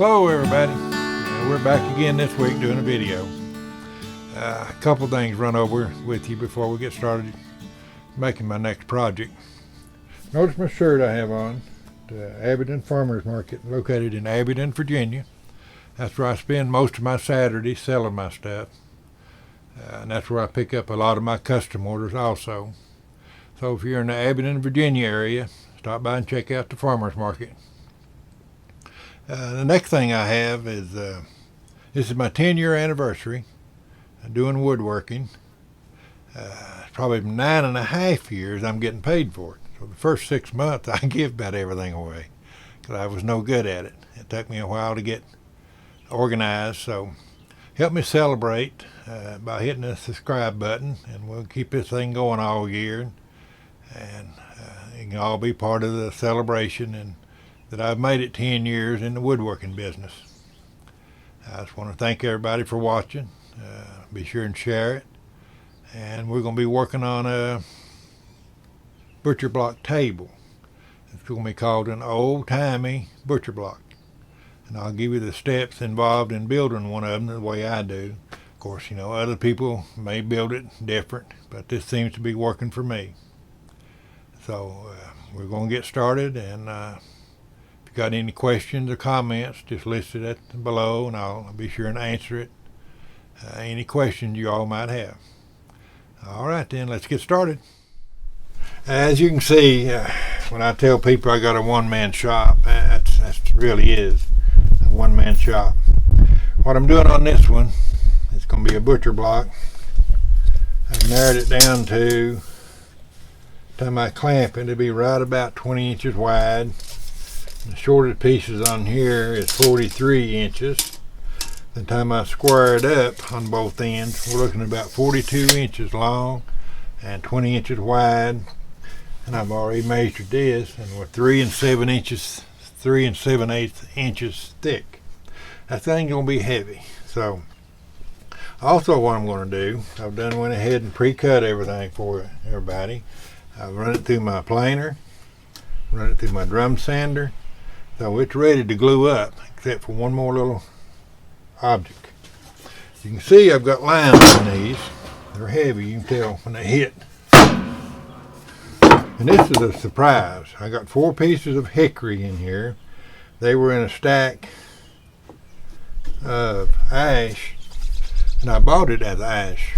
Hello everybody, we're back again this week doing a video. A couple things run over with you before we get started making my next project. Notice my shirt I have on, the Abingdon Farmers Market located in Abingdon, Virginia. That's where I spend most of my Saturdays selling my stuff. And that's where I pick up a lot of my custom orders also. So if you're in the Abingdon, Virginia area, stop by and check out the farmers market. The next thing I have is, this is my 10-year anniversary doing woodworking. Probably 9.5 years I'm getting paid for it. So the first 6 months I give about everything away because I was no good at it. It took me a while to get organized, so help me celebrate by hitting the subscribe button, and we'll keep this thing going all year, and it can all be part of the celebration and that I've made it 10 years in the woodworking business. I just want to thank everybody for watching. Be sure and share it. And we're going to be working on a butcher block table. It's going to be called an old timey butcher block. And I'll give you the steps involved in building one of them the way I do. Of course, you know, other people may build it different, but this seems to be working for me. So we're going to get started, and if you got any questions or comments, just list it below and I'll be sure and answer it. Any questions you all might have. All right then, let's get started. As you can see, when I tell people I got a one-man shop, that really is a one-man shop. What I'm doing on this one, it's going to be a butcher block. I've narrowed it down to time I clamp it to be right about 20 inches wide. The shortest pieces on here is 43 inches. The time I square it up on both ends, we're looking at about 42 inches long and 20 inches wide. And I've already measured this, and we're 3 7/8 inches thick. That thing's gonna be heavy. So also what I'm gonna do, I've went ahead and pre-cut everything for everybody. I've run it through my planer, run it through my drum sander. So it's ready to glue up, except for one more little object. You can see I've got lines on these. They're heavy, you can tell when they hit. And this is a surprise. I got 4 pieces of hickory in here. They were in a stack of ash, and I bought it as ash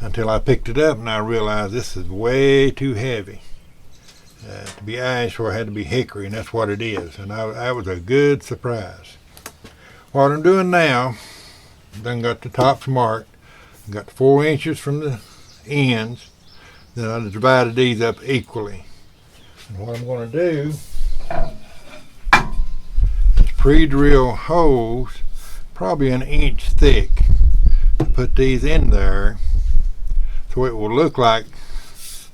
until I picked it up and I realized this is way too heavy to be ash, or it had to be hickory, and that's what it is. And that was a good surprise. What I'm doing now, done got the tops marked, got 4 inches from the ends, then I divided these up equally. And what I'm going to do is pre-drill holes probably 1 inch thick to put these in there so it will look like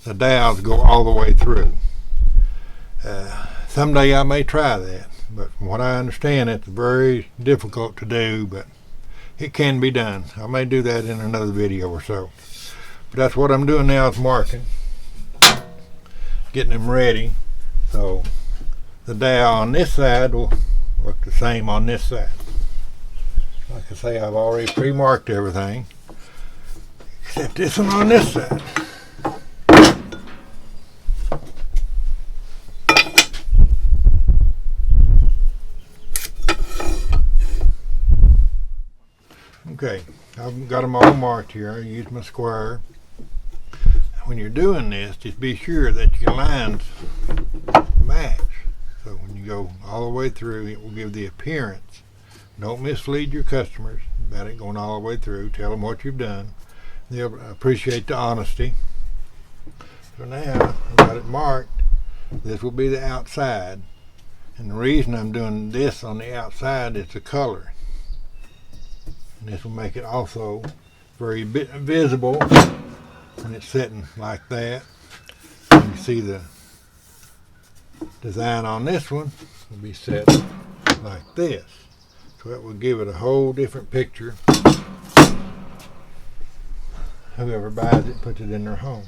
the dowels go all the way through. Someday I may try that, but from what I understand, it's very difficult to do, but it can be done. I may do that in another video or so. But that's what I'm doing now, is marking, getting them ready. So the dowel on this side will look the same on this side. Like I say, I've already pre-marked everything, except this one on this side. Okay, I've got them all marked here. I use my square. When you're doing this, just be sure that your lines match. So when you go all the way through, it will give the appearance. Don't mislead your customers about it going all the way through. Tell them what you've done. They'll appreciate the honesty. So now I've got it marked. This will be the outside. And the reason I'm doing this on the outside is the color. And this will make it also very visible when it's sitting like that. And you see the design on this one will be set like this. So that will give it a whole different picture. Whoever buys it puts it in their home.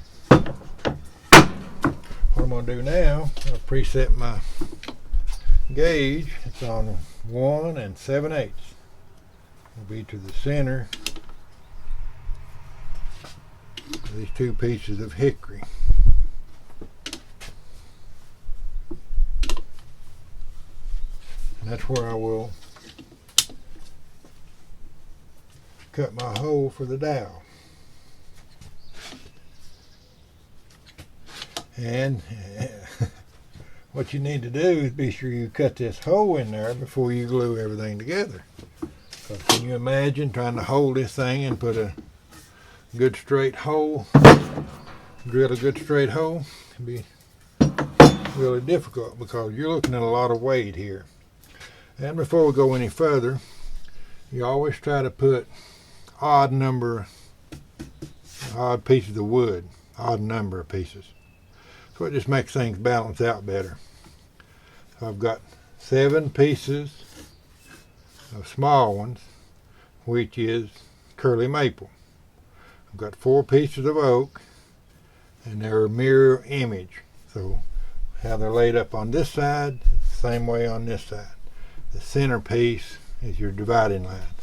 What I'm going to do now, I'll preset my gauge, it's on 1 7/8. Will be to the center of these 2 pieces of hickory. And that's where I will cut my hole for the dowel. And what you need to do is be sure you cut this hole in there before you glue everything together. Because can you imagine trying to hold this thing and put a good straight hole, drill a good straight hole? It'd be really difficult because you're looking at a lot of weight here. And before we go any further, you always try to put odd pieces of wood, odd number of pieces. So it just makes things balance out better. So I've got 7 pieces of small ones, which is curly maple. I've got 4 pieces of oak, and they're a mirror image. So how they're laid up on this side, it's the same way on this side. The center piece is your dividing line.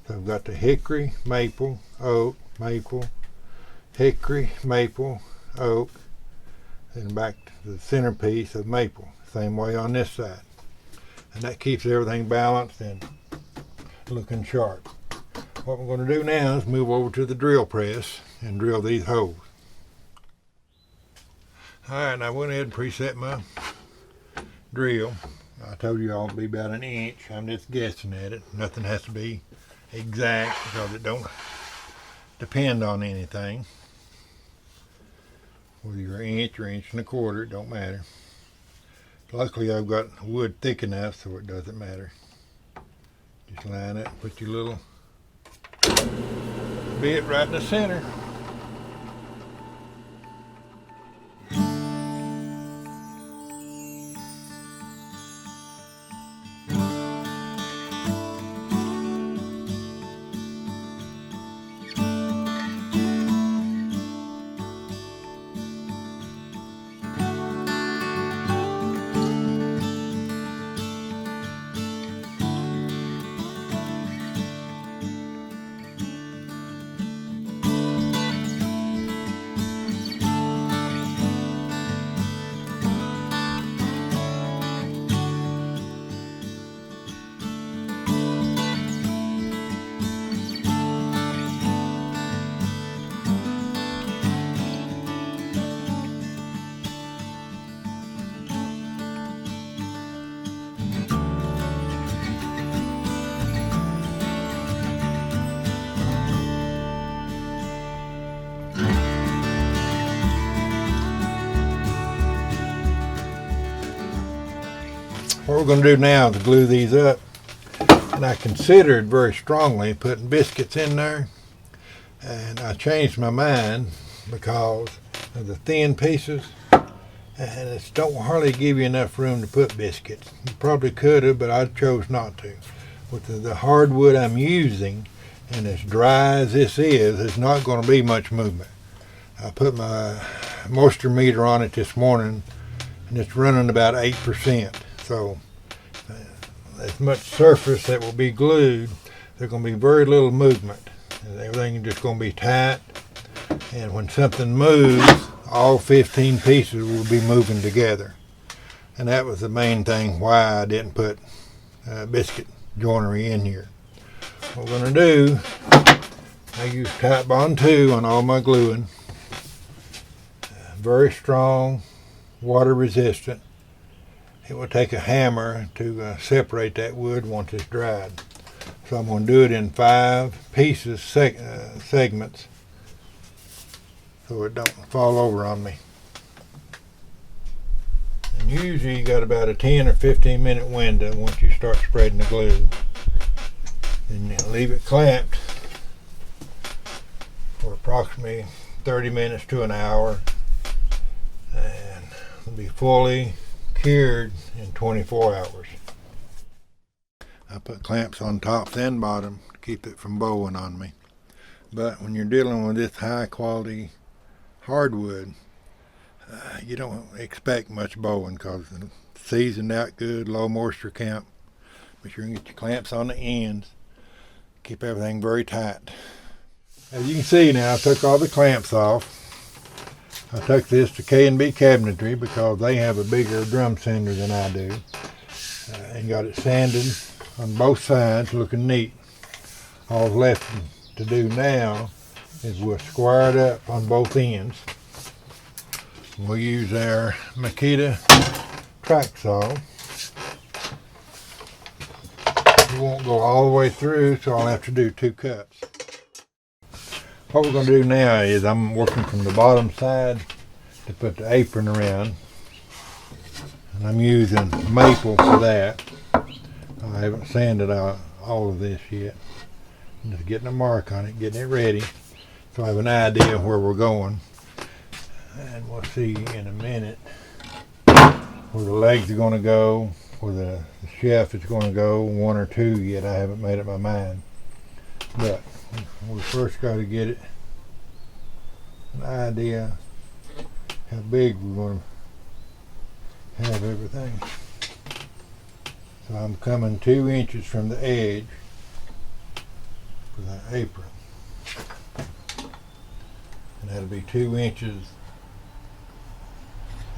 So I've got the hickory, maple, oak, maple, hickory, maple, oak, and back to the centerpiece of maple. Same way on this side. And that keeps everything balanced and looking sharp. What we're going to do now is move over to the drill press and drill these holes. Alright, I went ahead and preset my drill. I told you all it'd be about 1 inch. I'm just guessing at it. Nothing has to be exact because it don't depend on anything. Whether you're 1 inch or 1 1/4, it don't matter. Luckily I've got wood thick enough so it doesn't matter. Just line it, put your little bit right in the center. What we're going to do now is glue these up, and I considered very strongly putting biscuits in there, and I changed my mind because of the thin pieces, and it don't hardly give you enough room to put biscuits. You probably could have, but I chose not to. With the hardwood I'm using, and as dry as this is, there's not going to be much movement. I put my moisture meter on it this morning, and it's running about 8%. So as much surface that will be glued, there's going to be very little movement. And everything is just going to be tight. And when something moves, all 15 pieces will be moving together. And that was the main thing why I didn't put biscuit joinery in here. What we're going to do, I use Titebond 2 on all my gluing. Very strong, water resistant. It will take a hammer to separate that wood once it's dried. So I'm going to do it in 5 pieces, segments, so it don't fall over on me. And usually you got about a 10 or 15 minute window once you start spreading the glue. Then you leave it clamped for approximately 30 minutes to an hour, and it'll be fully cured in 24 hours. I put clamps on top and bottom to keep it from bowing on me. But when you're dealing with this high quality hardwood, you don't expect much bowing because the seasoned out good, low moisture count. Be sure and get your clamps on the ends. Keep everything very tight. As you can see now, I took all the clamps off. I took this to K&B Cabinetry because they have a bigger drum sander than I do. And got it sanded on both sides, looking neat. All left to do now is we'll square it up on both ends. We'll use our Makita track saw. It won't go all the way through, so I'll have to do 2 cuts. What we're going to do now is I'm working from the bottom side to put the apron around. And I'm using maple for that. I haven't sanded out all of this yet. I'm just getting a mark on it, getting it ready, so I have an idea where we're going. And we'll see in a minute where the legs are going to go, where the shelf is going to go, 1 or 2 yet. I haven't made up my mind. But we first got to get it an idea how big we're going to have everything. So I'm coming 2 inches from the edge for the apron. And that'll be 2 inches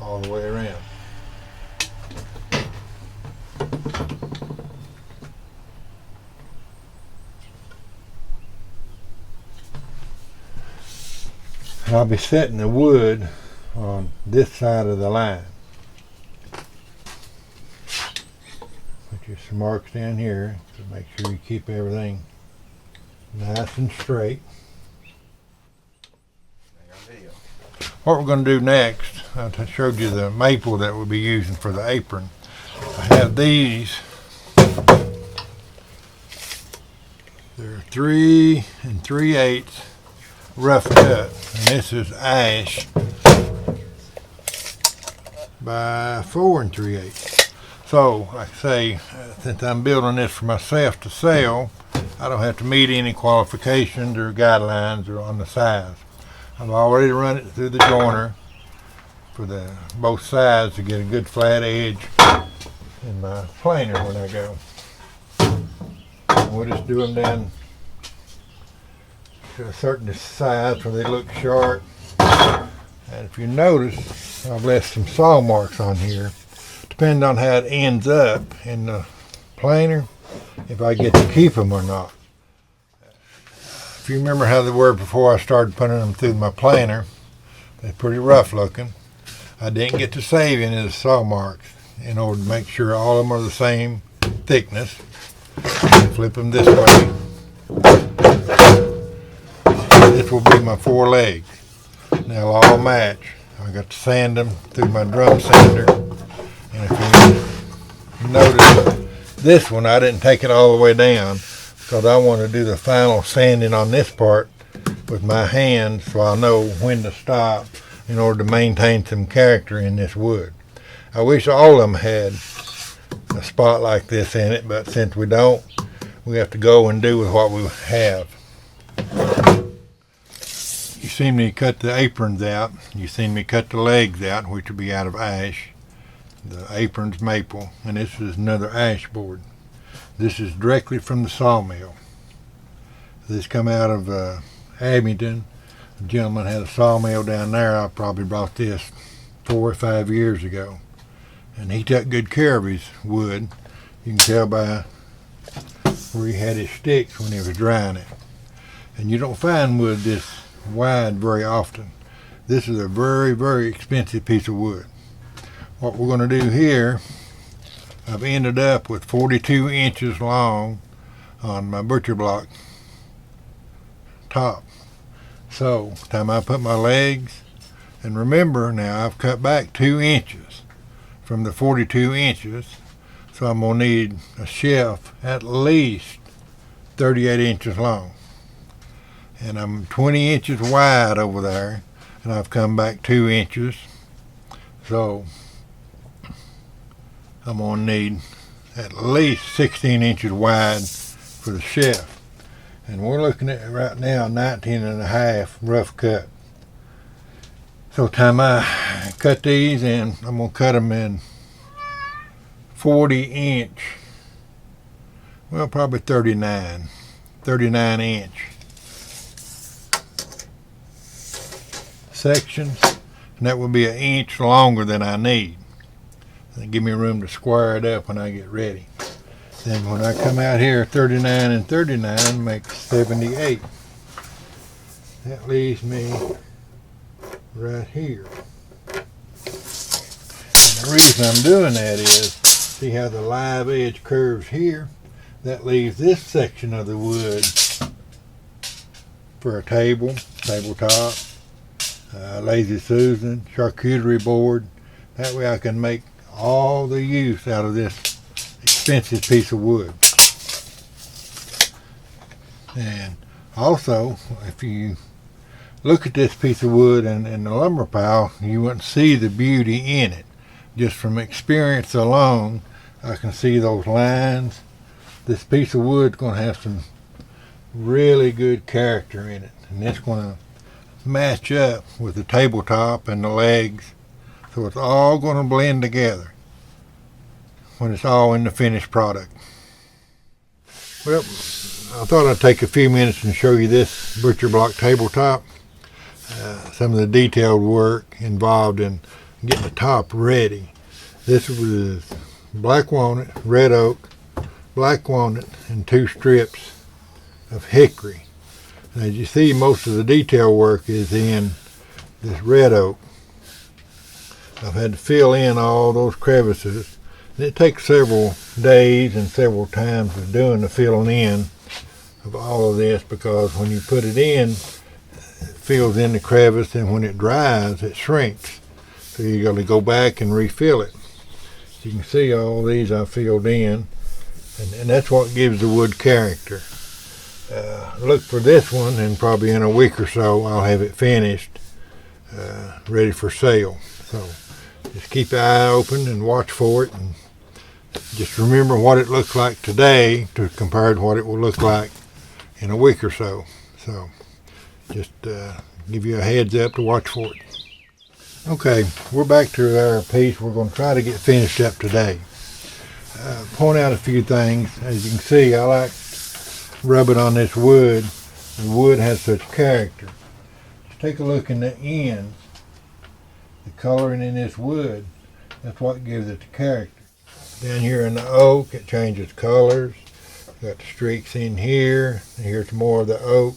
all the way around. And I'll be setting the wood on this side of the line. Put your some marks down here to make sure you keep everything nice and straight. What we're going to do next, I showed you the maple that we'll be using for the apron. I have these. They're 3 3/8 rough cut, and this is ash by 4 3/8. So, like I say, since I'm building this for myself to sell, I don't have to meet any qualifications or guidelines or on the size. I've already run it through the joiner for the both sides to get a good flat edge in my planer when I go. We'll just do them down to a certain size where they look sharp. And if you notice, I've left some saw marks on here. Depending on how it ends up in the planer, if I get to keep them or not. If you remember how they were before I started putting them through my planer, they're pretty rough looking. I didn't get to save any of the saw marks in order to make sure all of them are the same thickness. Flip them this way. This will be my 4 legs. They'll all match. I got to sand them through my drum sander. And if you notice, this one I didn't take it all the way down because I want to do the final sanding on this part with my hands so I'll know when to stop in order to maintain some character in this wood. I wish all of them had a spot like this in it, but since we don't, we have to go and do with what we have. You seen me cut the aprons out. You seen me cut the legs out, which will be out of ash. The apron's maple, and this is another ash board. This is directly from the sawmill. This come out of Abington. A gentleman had a sawmill down there. I probably bought this 4 or 5 years ago. And he took good care of his wood. You can tell by where he had his sticks when he was drying it. And you don't find wood this wide very often. This is a very, very expensive piece of wood. What we're going to do here, I've ended up with 42 inches long on my butcher block top. So, time I put my legs, and remember now I've cut back 2 inches from the 42 inches, so I'm going to need a shelf at least 38 inches long. And I'm 20 inches wide over there, and I've come back 2 inches. So, I'm going to need at least 16 inches wide for the shelf. And we're looking at right now 19.5 rough cut. So time I cut these, and I'm going to cut them in 40-inch, well, probably 39 inch sections, and that would be an inch longer than I need. And give me room to square it up when I get ready. Then when I come out here, 39 and 39 makes 78. That leaves me right here. And the reason I'm doing that is, see how the live edge curves here? That leaves this section of the wood for a tabletop, Lazy Susan, charcuterie board. That way I can make all the use out of this expensive piece of wood. And also, if you look at this piece of wood in the lumber pile, you wouldn't see the beauty in it. Just from experience alone, I can see those lines. This piece of wood is going to have some really good character in it, and it's going to match up with the tabletop and the legs, so it's all going to blend together when it's all in the finished product. Well, I thought I'd take a few minutes and show you this butcher block tabletop. Some of the detailed work involved in getting the top ready. This was black walnut, red oak, black walnut, and 2 strips of hickory. And as you see, most of the detail work is in this red oak. I've had to fill in all those crevices. And it takes several days and several times of doing the filling in of all of this, because when you put it in, it fills in the crevice, and when it dries, it shrinks. So you got to go back and refill it. You can see all these I filled in, and that's what gives the wood character. Look for this one, and probably in a week or so I'll have it finished, ready for sale. So just keep your eye open and watch for it, and just remember what it looks like today to compare to what it will look like in a week or so. So just give you a heads up to watch for it. Okay, we're back to our piece. We're going to try to get finished up today. Point out a few things. As you can see, I like rubbing on this wood. The wood has such character. Just take a look in the ends. The coloring in this wood, that's what gives it the character. Down here in the oak, it changes colors. Got the streaks in here. And here's more of the oak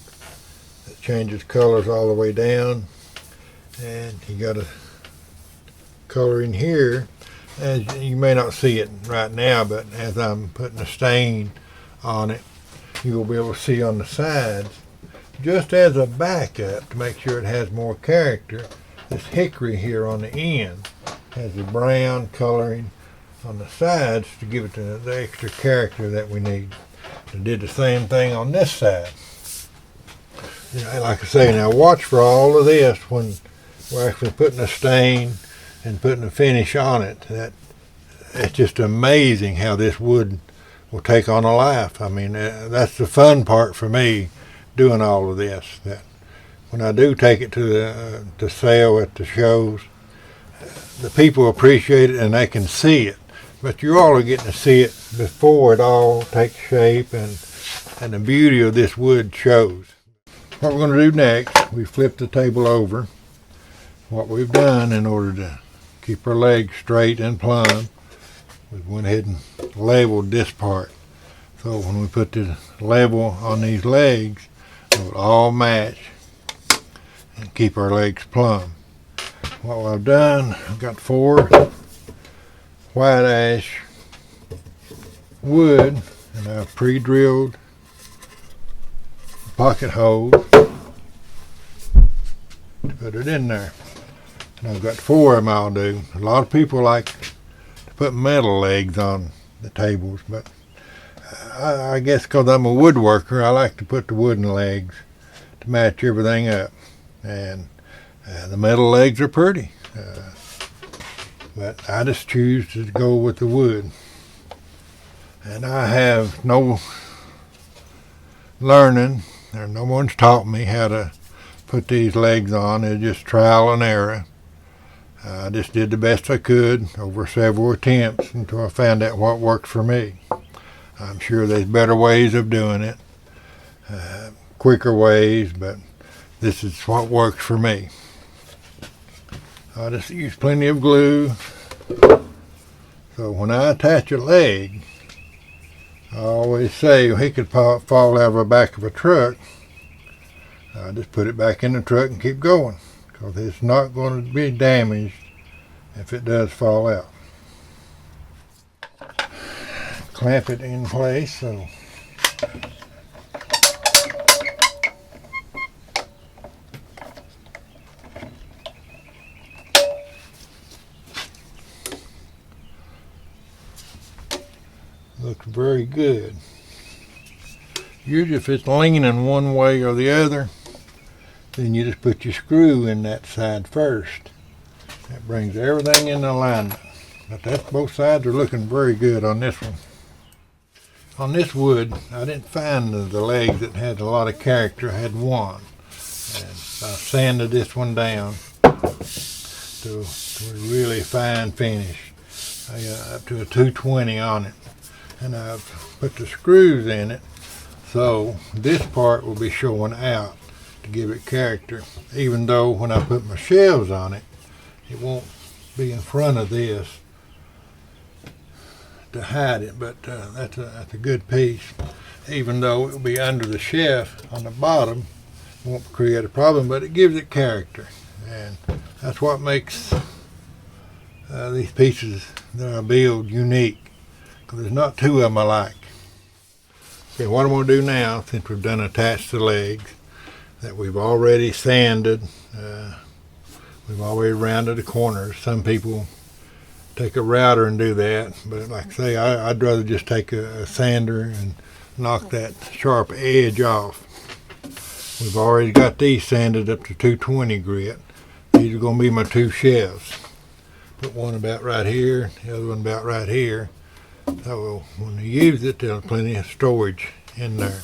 that changes colors all the way down. And you got a color in here. As you may not see it right now, but as I'm putting a stain on it, you will be able to see on the sides, just as a backup to make sure it has more character. This hickory here on the end has the brown coloring on the sides to give it the extra character that we need. I did the same thing on this side. You know, like I say, now watch for all of this when we're actually putting a stain and putting a finish on it. It's just amazing how this wood will take on a life. I mean, that's the fun part for me, doing all of this. That when I do take it to sale at the shows, the people appreciate it and they can see it. But you all are getting to see it before it all takes shape and the beauty of this wood shows. What we're going to do next, we flip the table over. What we've done in order to keep our legs straight and plumb, we went ahead and leveled this part. So when we put the level on these legs, it will all match and keep our legs plumb. What I've done, I've got 4 white ash wood, and I've pre-drilled pocket holes to put it in there. And I've got 4 of them I'll do. A lot of people like to put metal legs on the tables, but I guess because I'm a woodworker, I like to put the wooden legs to match everything up. And the metal legs are pretty, but I just choose to go with the wood. And I have no learning, or no one's taught me how to put these legs on. It's just trial and error. I just did the best I could over several attempts until I found out what worked for me. I'm sure there's better ways of doing it, quicker ways, but this is what works for me. I just use plenty of glue. So when I attach a leg, I always say he could fall out of the back of a truck. I just put it back in the truck and keep going, because it's not going to be damaged if it does fall out. Clamp it in place. So looks very good. Usually if it's leaning one way or the other, then you just put your screw in that side first. That brings everything in alignment. But that's, both sides are looking very good on this one. On this wood, I didn't find the legs that had a lot of character. I had one. And I sanded this one down to a really fine finish. I got up to a 220 on it. And I've put the screws in it, so this part will be showing out to give it character, even though when I put my shelves on it, it won't be in front of this to hide it. But that's a good piece, even though it will be under the shelf on the bottom. It won't create a problem, but it gives it character, and that's what makes these pieces that I build unique. There's not two of them alike. Okay, what I'm going to do now, since we've done attached the legs, that we've already sanded, we've already rounded the corners. Some people take a router and do that, but like I say, I'd rather just take a sander and knock that sharp edge off. We've already got these sanded up to 220 grit. These are going to be my two shelves. Put one about right here, the other one about right here. So when you use it, there's plenty of storage in there.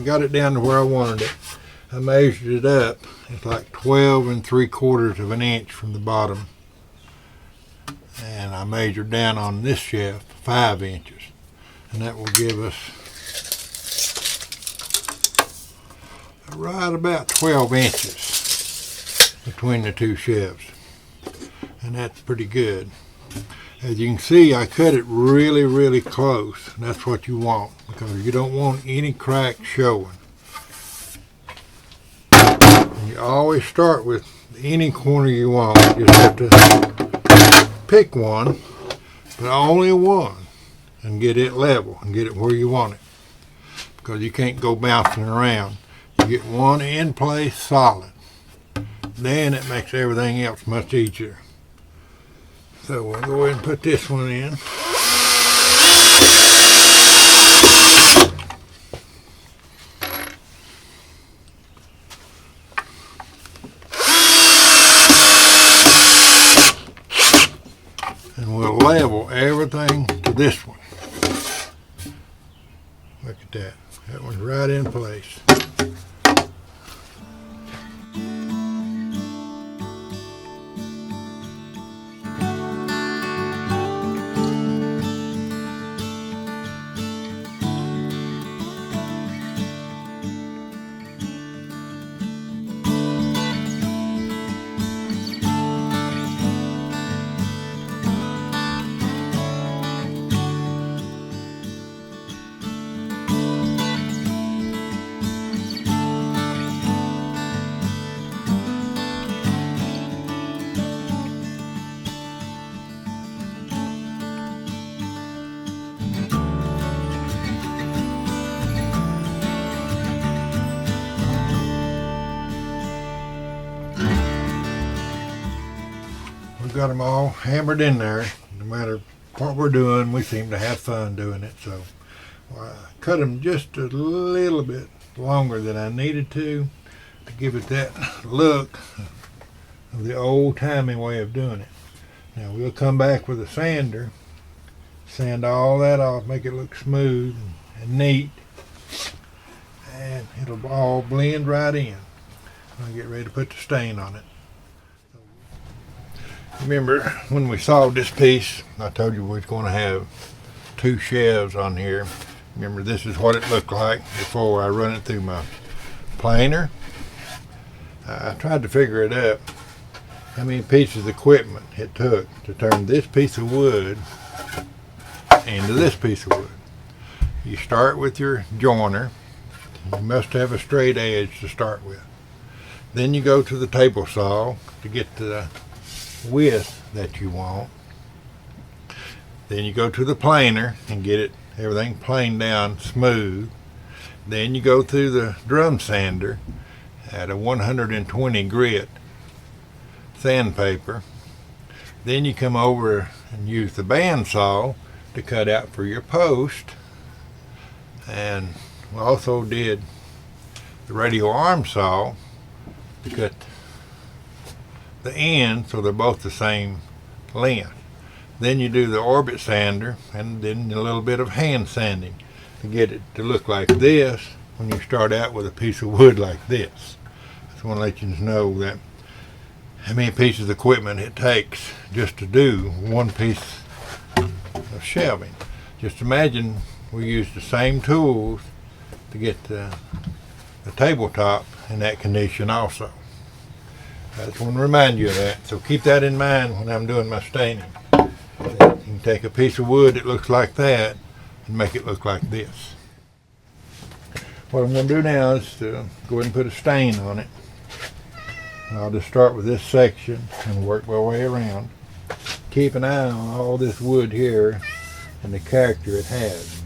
Got it down to where I wanted it. I measured it up. It's like 12 3/4 of an inch from the bottom. And I measured down on this shelf 5 inches. And that will give us right about 12 inches between the two shelves. And that's pretty good. As you can see, I cut it really, really close. And that's what you want, because you don't want any cracks showing. And you always start with any corner you want. You just have to pick one, but only one, and get it level and get it where you want it. Because you can't go bouncing around. You get one in place solid. then it makes everything else much easier. So we'll go ahead and put this one in. And we'll level everything to this one. Look at that. That one's right in place. We've got them all hammered in there. No matter what we're doing, we seem to have fun doing it. So I cut them just a little bit longer than I needed to give it that look of the old-timey way of doing it. Now we'll come back with a sander, sand all that off, make it look smooth and neat, and it'll all blend right in. I'll get ready to put the stain on it. Remember when we sawed this piece, I told you we was going to have 2 sheaves on here. Remember, this is what it looked like before I run it through my planer. I tried to figure it up, how many pieces of equipment it took to turn this piece of wood into this piece of wood. You start with your joiner. You must have a straight edge to start with. Then you go to the table saw to get the width that you want. Then you go to the planer and get everything planed down smooth. Then you go through the drum sander at a 120 grit sandpaper. Then you come over and use the bandsaw to cut out for your post. And we also did the radial arm saw to cut the end so they're both the same length. Then you do the orbit sander and then a little bit of hand sanding to get it to look like this when you start out with a piece of wood like this. I just want to let you know that how many pieces of equipment it takes just to do one piece of shelving. Just imagine we use the same tools to get the tabletop in that condition also. I just want to remind you of that, so keep that in mind when I'm doing my staining. You can take a piece of wood that looks like that and make it look like this. What I'm going to do now is to go ahead and put a stain on it. I'll just start with this section and work my way around. Keep an eye on all this wood here and the character it has.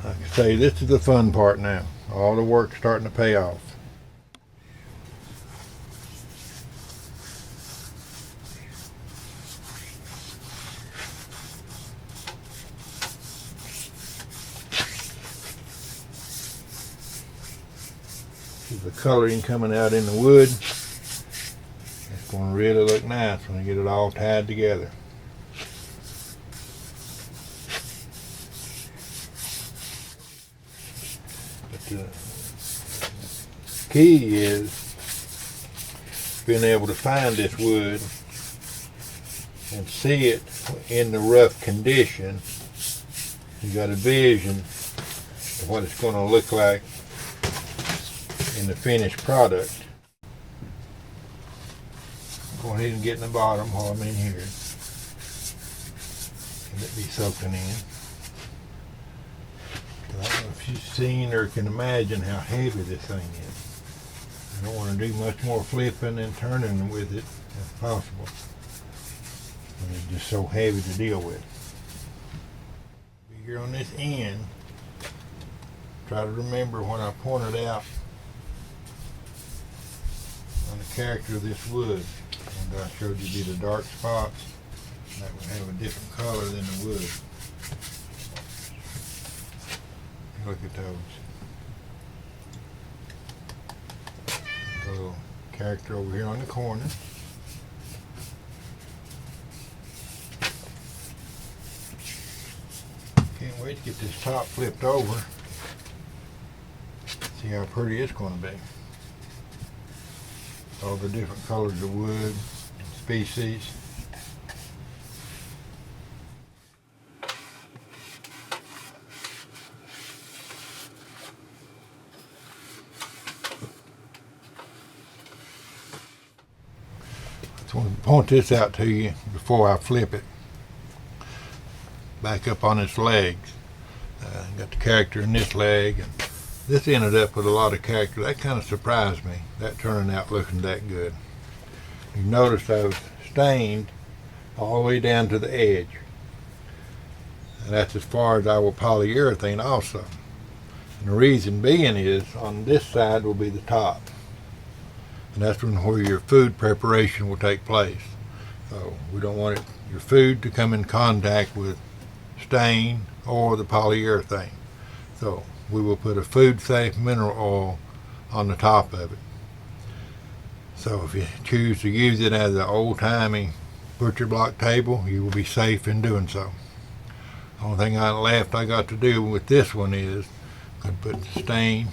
Like I say, this is the fun part now. All the work's starting to pay off. The coloring coming out in the wood. It's going to really look nice when I get it all tied together. But the key is being able to find this wood and see it in the rough condition. You got a vision of what it's going to look like in the finished product. Go ahead and get in the bottom while I'm in here. Let it be soaking in. I don't know if you've seen or can imagine how heavy this thing is. I don't want to do much more flipping and turning with it if possible. It's just so heavy to deal with. Here on this end, try to remember when I pointed out on the character of this wood. And I showed you the dark spots. That would have a different color than the wood. Look at those. A little character over here on the corner. Can't wait to get this top flipped over. See how pretty it's going to be. All the different colors of wood, species. I want to point this out to you before I flip it. Back up on its legs. Got the character in this leg. And this ended up with a lot of character. That kind of surprised me, that turning out looking that good. You notice I was stained all the way down to the edge. And that's as far as I will polyurethane also. And the reason being is on this side will be the top. And that's where your food preparation will take place. So we don't want your food to come in contact with stain or the polyurethane. So we will put a food safe mineral oil on the top of it. So if you choose to use it as an old-timey butcher block table, you will be safe in doing so. The only thing left I got to do with this one is I'm going to put the stain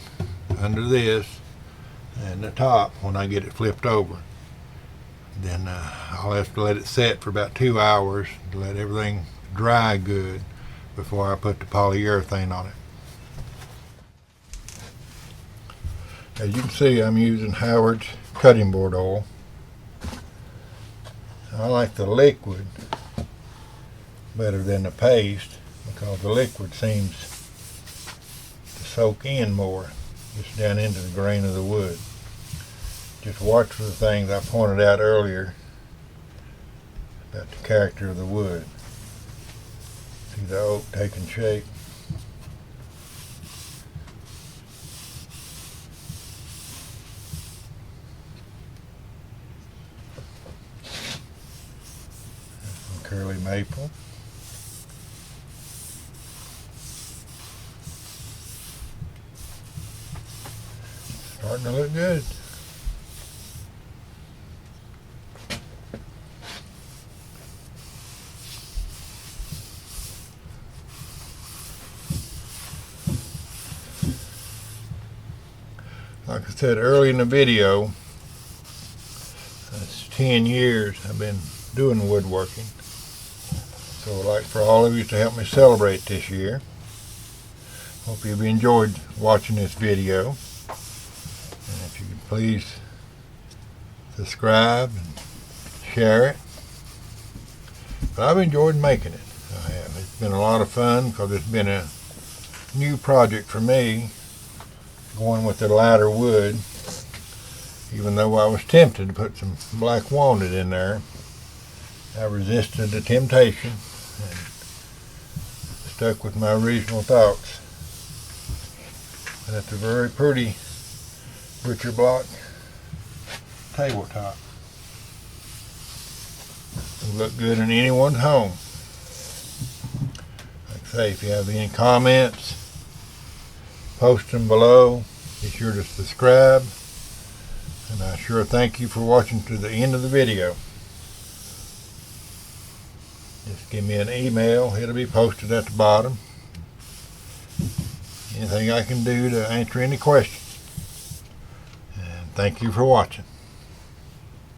under this and the top when I get it flipped over. Then I'll have to let it set for about 2 hours to let everything dry good before I put the polyurethane on it. As you can see, I'm using Howard's cutting board oil. I like the liquid better than the paste because the liquid seems to soak in more just down into the grain of the wood. Just watch for the things I pointed out earlier about the character of the wood. See the oak taking shape. Some curly maple. Starting to look good. Like I said early in the video, that's 10 years I've been doing woodworking. So I'd like for all of you to help me celebrate this year. Hope you've enjoyed watching this video. And if you could please subscribe and share it. But I've enjoyed making it. I have. It's been a lot of fun because it's been a new project for me, going with the lighter wood, even though I was tempted to put some black walnut in there. I resisted the temptation and stuck with my original thoughts. And it's a very pretty butcher block tabletop. It'll look good in anyone's home. Like I say, if you have any comments, post them below. Be sure to subscribe. And I sure thank you for watching to the end of the video. Just give me an email. It'll be posted at the bottom. Anything I can do to answer any questions. And thank you for watching.